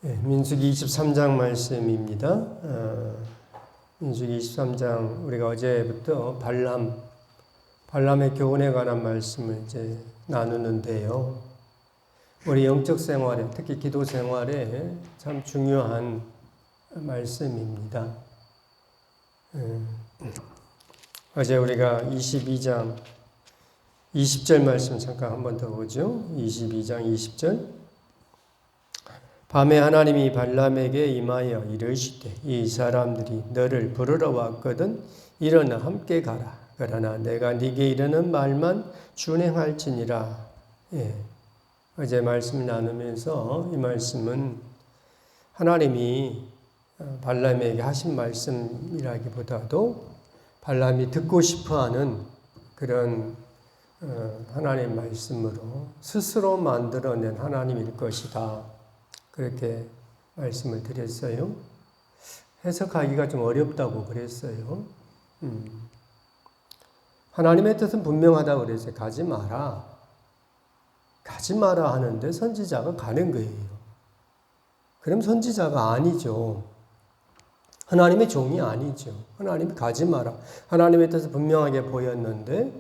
민수기 23장 말씀입니다. 민수기 23장 우리가 어제부터 발람의 교훈에 관한 말씀을 이제 나누는데요. 우리 영적 생활에, 특히 기도 생활에 참 중요한 말씀입니다. 어제 우리가 22장 20절 말씀 잠깐 한 번 더 보죠. 22장 20절. 밤에 하나님이 발람에게 임하여 이르시되 이 사람들이 너를 부르러 왔거든 일어나 함께 가라. 그러나 내가 네게 이르는 말만 준행할지니라. 어제 말씀을 나누면서 이 말씀은 하나님이 발람에게 하신 말씀이라기보다도 발람이 듣고 싶어하는 그런 하나님 말씀으로 스스로 만들어낸 하나님일 것이다. 그렇게 말씀을 드렸어요. 해석하기가 좀 어렵다고 그랬어요. 하나님의 뜻은 분명하다고 그랬어요. 가지 마라. 가지 마라 하는데 선지자가 가는 거예요. 그럼 선지자가 아니죠. 하나님의 종이 아니죠. 하나님이 가지 마라. 하나님의 뜻은 분명하게 보였는데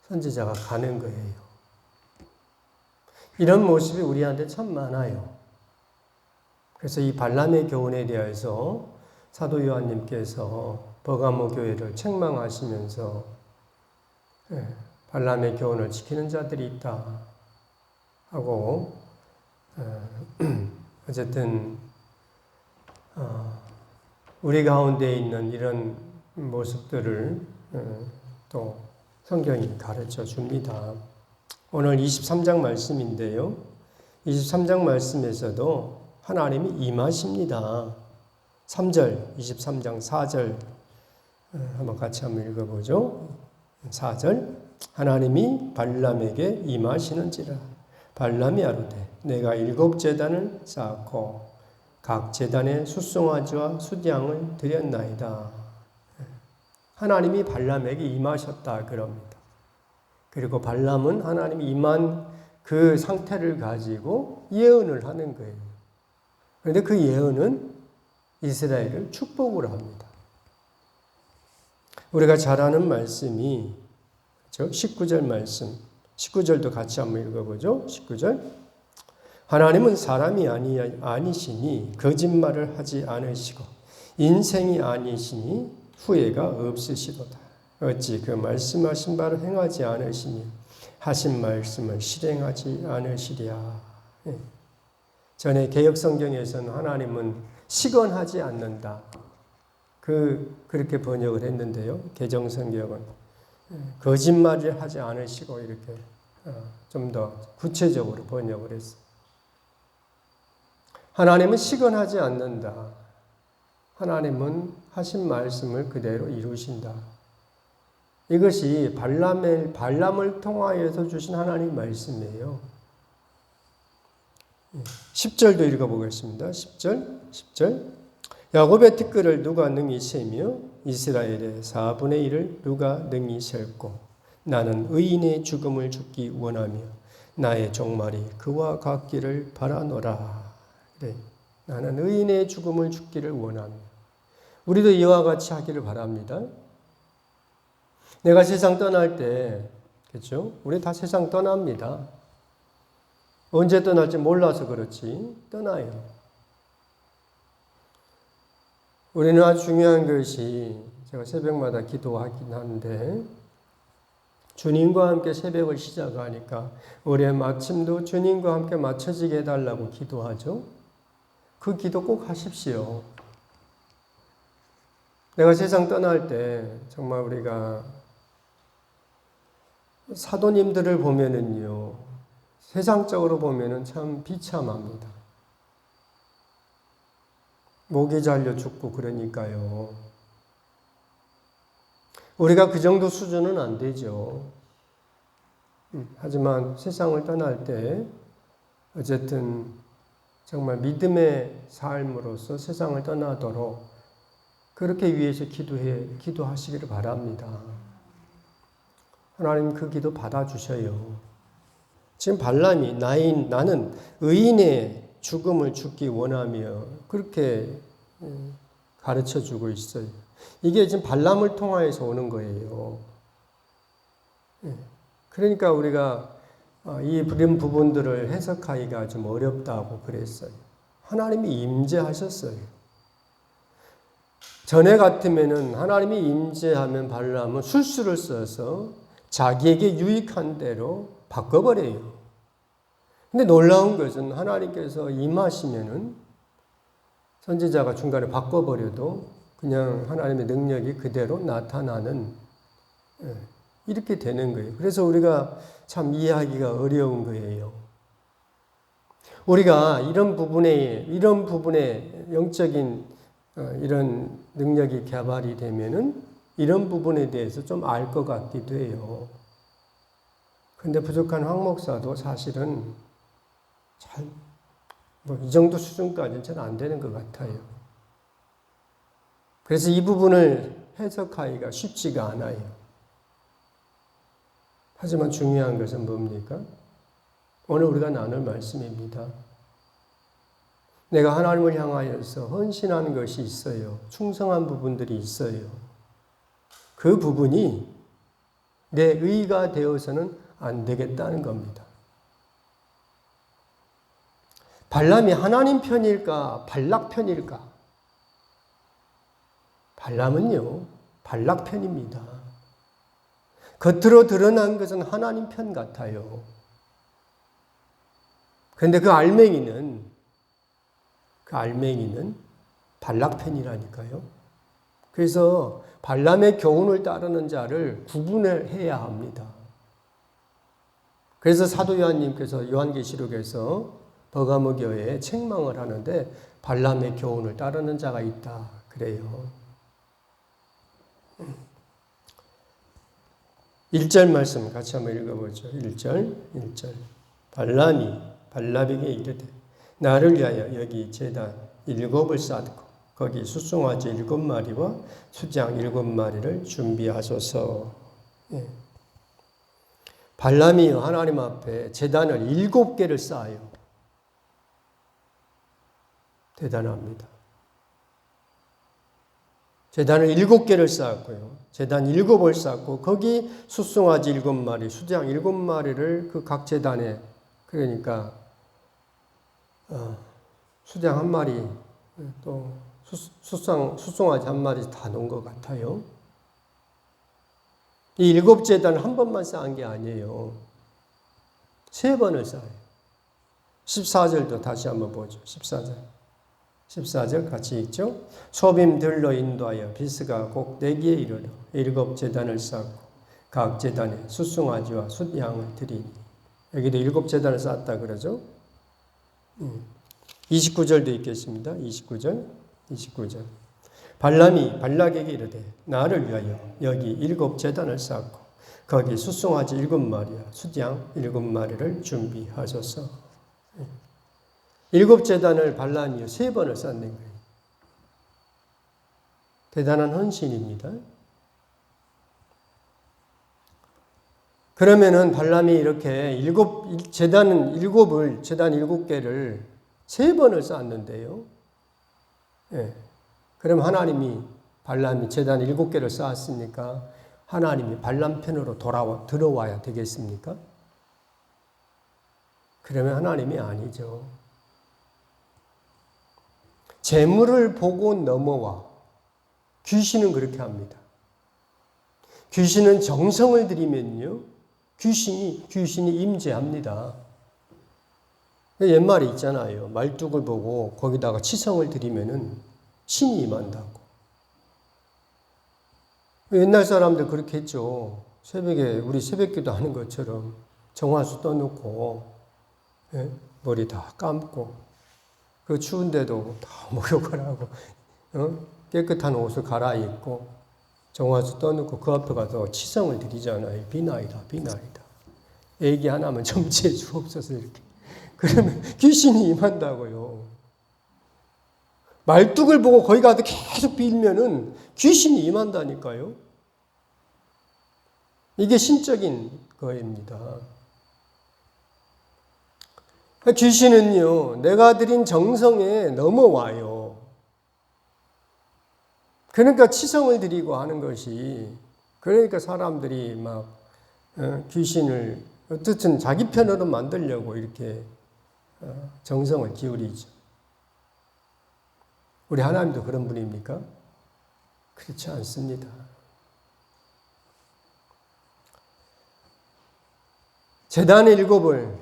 선지자가 가는 거예요. 이런 모습이 우리한테 참 많아요. 그래서 이 발람의 교훈에 대해서 사도 요한님께서 버가모 교회를 책망하시면서 발람의 교훈을 지키는 자들이 있다 하고 어쨌든 우리 가운데 있는 이런 모습들을 또 성경이 가르쳐 줍니다. 오늘 23장 말씀인데요. 23장 말씀에서도 하나님이 임하십니다. 3절, 23장 4절 한번 같이 한번 읽어보죠. 4절 하나님이 발람에게 임하시는지라 발람이 아뢰되 내가 7 제단을 쌓고 각 제단에 숫송아지와 숫양을 드렸나이다. 하나님이 발람에게 임하셨다 그럽니다. 그리고 발람은 하나님이 임한 그 상태를 가지고 예언을 하는 거예요. 그런데 그 예언은 이스라엘을 축복으로 합니다. 우리가 잘 아는 말씀이 19절 말씀, 19절도 같이 한번 읽어보죠. 19절 하나님은 사람이 아니시니 거짓말을 하지 않으시고 인생이 아니시니 후회가 없으시도다. 어찌 그 말씀하신 바를 행하지 않으시니 하신 말씀을 실행하지 않으시랴. 전에 개역성경에서는 하나님은 시건하지 않는다. 그렇게 번역을 했는데요. 개정성경은 거짓말을 하지 않으시고 이렇게 좀 더 구체적으로 번역을 했어요. 하나님은 시건하지 않는다. 하나님은 하신 말씀을 그대로 이루신다. 이것이 발람을 통하여서 주신 하나님 말씀이에요. 10절도 읽어보겠습니다. 10절 야곱의 티끌을 누가 능히 세며 이스라엘의 4분의 1을 누가 능히 셀고 나는 의인의 죽음을 죽기 원하며 나의 종말이 그와 같기를 바라노라. 그래. 나는 의인의 죽음을 죽기를 원하며 우리도 이와 같이 하기를 바랍니다. 내가 세상 떠날 때 그렇죠? 우리 다 세상 떠납니다. 언제 떠날지 몰라서 그렇지 떠나요. 우리는 아주 중요한 것이 제가 새벽마다 기도하긴 하는데 주님과 함께 새벽을 시작하니까 올해 마침도 주님과 함께 맞춰지게 해달라고 기도하죠. 그 기도 꼭 하십시오. 내가 세상 떠날 때 정말 우리가 사도님들을 보면은요. 세상적으로 보면은 참 비참합니다. 목이 잘려 죽고 그러니까요. 우리가 그 정도 수준은 안 되죠. 하지만 세상을 떠날 때 어쨌든 정말 믿음의 삶으로서 세상을 떠나도록 그렇게 위해서 기도하시기를 바랍니다. 하나님 그 기도 받아주셔요. 지금 발람이 나는 의인의 죽음을 죽기 원하며 그렇게 가르쳐 주고 있어요. 이게 지금 발람을 통하여서 오는 거예요. 그러니까 우리가 이런 부분들을 해석하기가 좀 어렵다고 그랬어요. 하나님이 임재하셨어요. 전에 같으면은 하나님이 임재하면 발람은 술수를 써서 자기에게 유익한 대로 바꿔버려요. 근데 놀라운 것은 하나님께서 임하시면은 선지자가 중간에 바꿔버려도 그냥 하나님의 능력이 그대로 나타나는 이렇게 되는 거예요. 그래서 우리가 참 이해하기가 어려운 거예요. 우리가 이런 부분에 영적인 이런 능력이 개발이 되면은 이런 부분에 대해서 좀 알 것 같기도 해요. 그런데 부족한 황 목사도 사실은 이 정도 수준까지는 잘 안 되는 것 같아요. 그래서 이 부분을 해석하기가 쉽지가 않아요. 하지만 중요한 것은 뭡니까? 오늘 우리가 나눌 말씀입니다. 내가 하나님을 향하여서 헌신한 것이 있어요. 충성한 부분들이 있어요. 그 부분이 내 의가 되어서는 안 되겠다는 겁니다. 발람이 하나님 편일까? 발락 편일까? 발람은요, 발락 편입니다. 겉으로 드러난 것은 하나님 편 같아요. 그런데 그 알맹이는 발락 편이라니까요. 그래서 발람의 교훈을 따르는 자를 구분을 해야 합니다. 그래서 사도 요한님께서 요한계시록에서 버가모 교회에 책망을 하는데 발람의 교훈을 따르는 자가 있다 그래요. 1절 말씀 같이 한번 읽어보죠. 1절 발람에게 이르되 나를 위하여 여기 제단 7을 쌓고 거기 숫송아지 7마리와 수장 7마리를 준비하소서. 발람이 하나님 앞에 제단을 7개를 쌓아요. 대단합니다. 제단을 7개를 쌓았고요. 제단 7을 쌓고 거기 숫송아지 7마리, 수장 7마리를 그 각 제단에 그러니까 수장 1마리 또 숫송아지 1마리 다 놓은 것 같아요. 이 7제단을 한 번만 쌓은 게 아니에요. 3번을 쌓아요. 14절도 다시 한번 보죠. 14절 같이 읽죠. 소빔들로 인도하여 비스가 꼭대기에 이르러 7제단을 쌓고 각 제단에 숫송아지와 숫양을 드리니. 여기도 7제단을 쌓았다 그러죠. 29절도 있겠습니다. 29절. 발람이 발락에게 이르되 나를 위하여 여기 7제단을 쌓고 거기 숫송아지 7마리와 숫양 7마리를 준비하소서. 7제단을 발람이 3번을 쌓는 거예요. 대단한 헌신입니다. 그러면은 발람이 이렇게 제단 7개를 3번을 쌓았는데요. 그럼 하나님이 발람이 제단 7개를 쌓았으니까 하나님이 발람 편으로 들어와야 되겠습니까? 그러면 하나님이 아니죠. 재물을 보고 넘어와. 귀신은 그렇게 합니다. 귀신은 정성을 들이면요. 귀신이 임재합니다. 옛말에 있잖아요. 말뚝을 보고 거기다가 치성을 들이면은 신이 임한다고. 옛날 사람들 그렇게 했죠. 새벽에 우리 새벽기도 하는 것처럼 정화수 떠놓고 머리 다 감고 그 추운데도 다 목욕을 하고 깨끗한 옷을 갈아입고 정화수 떠놓고 그 앞에 가서 치성을 드리잖아요. 비나이다. 애기 하나만 점지해 주옵소서 이렇게. 그러면 귀신이 임한다고요. 말뚝을 보고 거기 가서 계속 빌면은 귀신이 임한다니까요. 이게 신적인 거입니다. 귀신은요, 내가 드린 정성에 넘어와요. 그러니까 치성을 드리고 하는 것이, 그러니까 사람들이 막 귀신을 어떻든 자기 편으로 만들려고 이렇게 정성을 기울이죠. 우리 하나님도 그런 분입니까? 그렇지 않습니다. 제단 7을,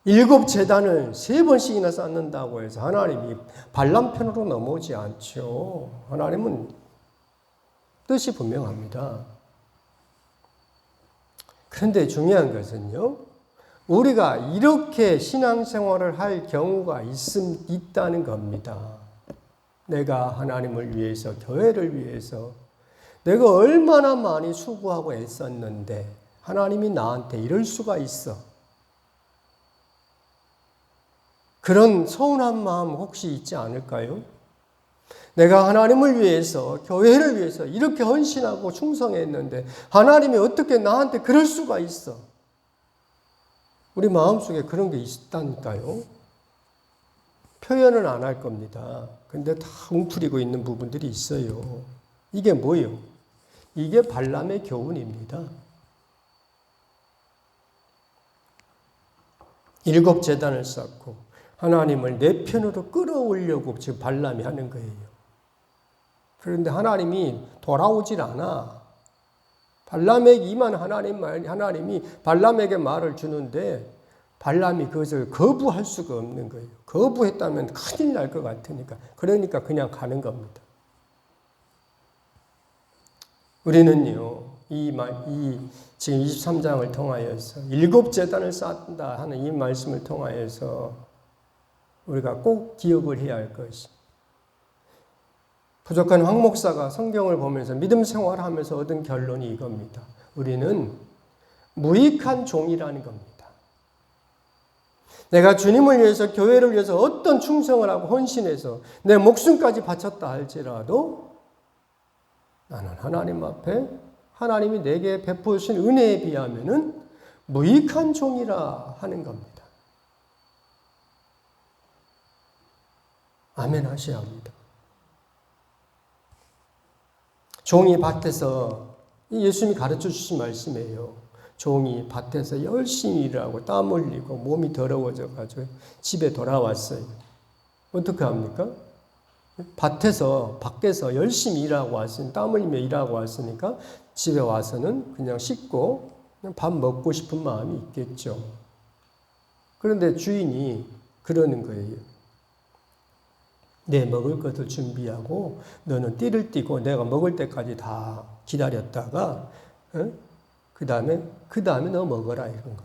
7 제단을 3번씩이나 쌓는다고 해서 하나님이 발람 편으로 넘어오지 않죠. 하나님은 뜻이 분명합니다. 그런데 중요한 것은요, 우리가 이렇게 신앙생활을 할 경우가 있다는 겁니다. 내가 하나님을 위해서, 교회를 위해서 내가 얼마나 많이 수고하고 애썼는데 하나님이 나한테 이럴 수가 있어. 그런 서운한 마음 혹시 있지 않을까요? 내가 하나님을 위해서, 교회를 위해서 이렇게 헌신하고 충성했는데 하나님이 어떻게 나한테 그럴 수가 있어? 우리 마음속에 그런 게 있다니까요. 표현은 안 할 겁니다. 근데 다 웅크리고 있는 부분들이 있어요. 이게 뭐예요? 이게 발람의 교훈입니다. 7 제단을 쌓고 하나님을 내 편으로 끌어오려고 지금 발람이 하는 거예요. 그런데 하나님이 돌아오질 않아. 발람에게 임한 하나님이 발람에게 말을 주는데 발람이 그것을 거부할 수가 없는 거예요. 거부했다면 큰일 날 것 같으니까. 그러니까 그냥 가는 겁니다. 우리는요, 지금 23장을 통하여서 7 제단을 쌓는다 하는 이 말씀을 통하여서 우리가 꼭 기억을 해야 할 것이, 부족한 황 목사가 성경을 보면서 믿음 생활하면서 얻은 결론이 이겁니다. 우리는 무익한 종이라는 겁니다. 내가 주님을 위해서, 교회를 위해서 어떤 충성을 하고 헌신해서 내 목숨까지 바쳤다 할지라도 나는 하나님 앞에 하나님이 내게 베푸신 은혜에 비하면은 무익한 종이라 하는 겁니다. 아멘 하셔야 합니다. 종이 밭에서, 예수님이 가르쳐 주신 말씀이에요. 종이 밭에서 열심히 일하고 땀 흘리고 몸이 더러워져가지고 집에 돌아왔어요. 어떻게 합니까? 밖에서 열심히 일하고 왔으니, 땀 흘리며 일하고 왔으니까 집에 와서는 그냥 씻고 그냥 밥 먹고 싶은 마음이 있겠죠. 그런데 주인이 그러는 거예요. 내 먹을 것을 준비하고 너는 띠를 띠고 내가 먹을 때까지 다 기다렸다가 그 다음에 너 먹어라 이런 거.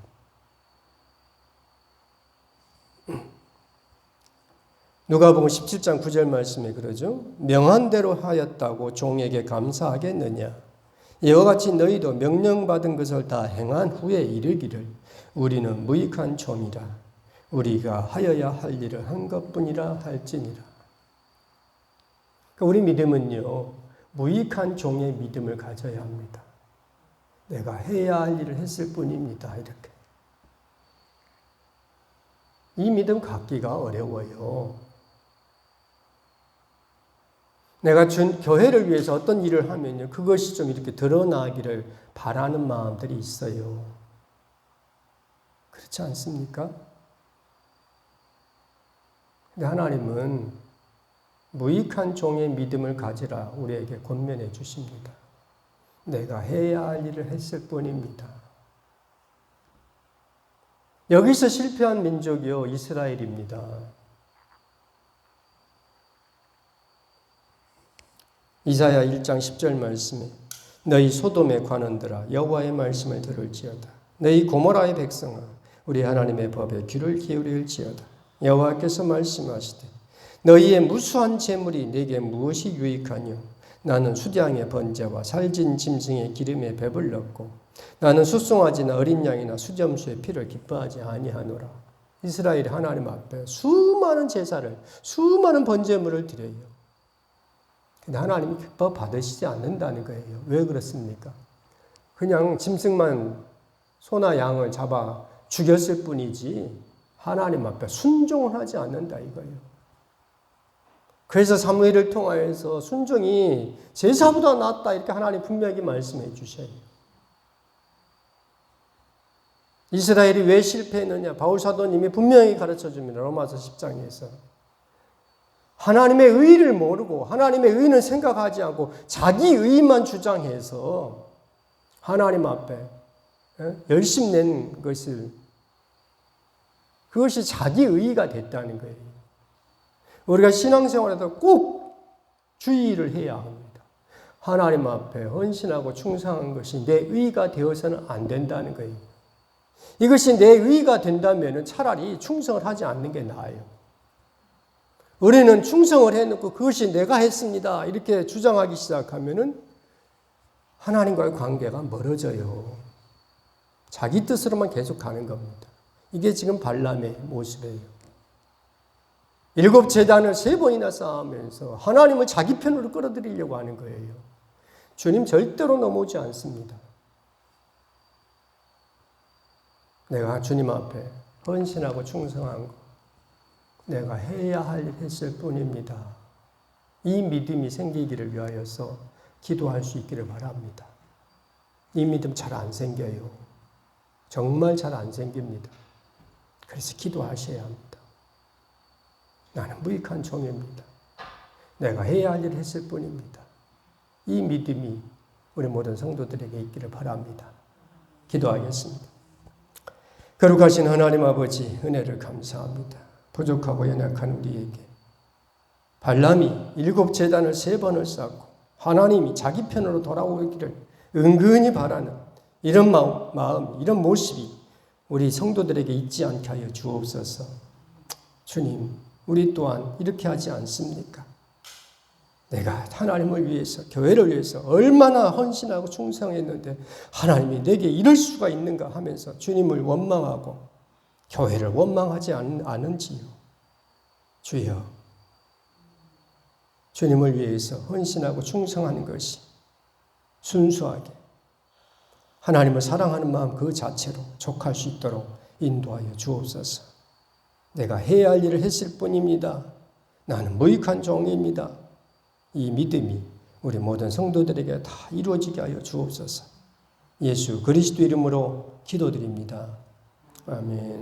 누가복음 17장 9절 말씀에 그러죠. 명한 대로 하였다고 종에게 감사하겠느냐. 이와 같이 너희도 명령받은 것을 다 행한 후에 이르기를 우리는 무익한 종이라. 우리가 하여야 할 일을 한 것뿐이라 할지니라. 우리 믿음은요, 무익한 종의 믿음을 가져야 합니다. 내가 해야 할 일을 했을 뿐입니다. 이렇게. 이 믿음 갖기가 어려워요. 내가 교회를 위해서 어떤 일을 하면요, 그것이 좀 이렇게 드러나기를 바라는 마음들이 있어요. 그렇지 않습니까? 근데 하나님은 무익한 종의 믿음을 가지라 우리에게 권면해 주십니다. 내가 해야 할 일을 했을 뿐입니다. 여기서 실패한 민족이요, 이스라엘입니다. 이사야 1장 10절 말씀에 너희 소돔의 관원들아 여호와의 말씀을 들을지어다. 너희 고모라의 백성아 우리 하나님의 법에 귀를 기울일지어다. 여호와께서 말씀하시되 너희의 무수한 재물이 내게 무엇이 유익하뇨? 나는 수량의 번제와 살진 짐승의 기름에 배불렀고 나는 숫송아지나 어린 양이나 수점수의 피를 기뻐하지 아니하노라. 이스라엘이 하나님 앞에 수많은 제사를, 수많은 번제물을 드려요. 근데 하나님이 기뻐 받으시지 않는다는 거예요. 왜 그렇습니까? 그냥 짐승만 소나 양을 잡아 죽였을 뿐이지 하나님 앞에 순종을 하지 않는다 이거예요. 그래서 사무엘을 통하여서 순종이 제사보다 낫다 이렇게 하나님 분명히 말씀해 주셔요. 이스라엘이 왜 실패했느냐? 바울 사도님이 분명히 가르쳐 줍니다. 로마서 10장에서. 하나님의 의를 모르고 하나님의 의는 생각하지 않고 자기 의만 주장해서 하나님 앞에 열심 낸 그것이 자기 의가 됐다는 거예요. 우리가 신앙생활에서 꼭 주의를 해야 합니다. 하나님 앞에 헌신하고 충성한 것이 내 의가 되어서는 안 된다는 거예요. 이것이 내 의가 된다면 차라리 충성을 하지 않는 게 나아요. 우리는 충성을 해놓고 그것이 내가 했습니다 이렇게 주장하기 시작하면 하나님과의 관계가 멀어져요. 자기 뜻으로만 계속 가는 겁니다. 이게 지금 발람의 모습이에요. 7 제단을 3번이나 쌓으면서 하나님을 자기 편으로 끌어들이려고 하는 거예요. 주님 절대로 넘어오지 않습니다. 내가 주님 앞에 헌신하고 충성한 것, 내가 해야 할 일 했을 뿐입니다. 이 믿음이 생기기를 위하여서 기도할 수 있기를 바랍니다. 이 믿음 잘 안 생겨요. 정말 잘 안 생깁니다. 그래서 기도하셔야 합니다. 나는 무익한 종입니다. 내가 해야 할 일을 했을 뿐입니다. 이 믿음이 우리 모든 성도들에게 있기를 바랍니다. 기도하겠습니다. 거룩하신 하나님 아버지 은혜를 감사합니다. 부족하고 연약한 우리에게 발람이 7 제단을 3번을 쌓고 하나님이 자기 편으로 돌아오기를 은근히 바라는 이런 마음, 이런 모습이 우리 성도들에게 있지 않게 하여 주옵소서. 주님, 우리 또한 이렇게 하지 않습니까? 내가 하나님을 위해서, 교회를 위해서 얼마나 헌신하고 충성했는데 하나님이 내게 이럴 수가 있는가 하면서 주님을 원망하고 교회를 원망하지 않은지요. 주여, 주님을 위해서 헌신하고 충성하는 것이 순수하게 하나님을 사랑하는 마음 그 자체로 족할 수 있도록 인도하여 주옵소서. 내가 해야 할 일을 했을 뿐입니다. 나는 무익한 종입니다. 이 믿음이 우리 모든 성도들에게 다 이루어지게 하여 주옵소서. 예수 그리스도 이름으로 기도드립니다. 아멘.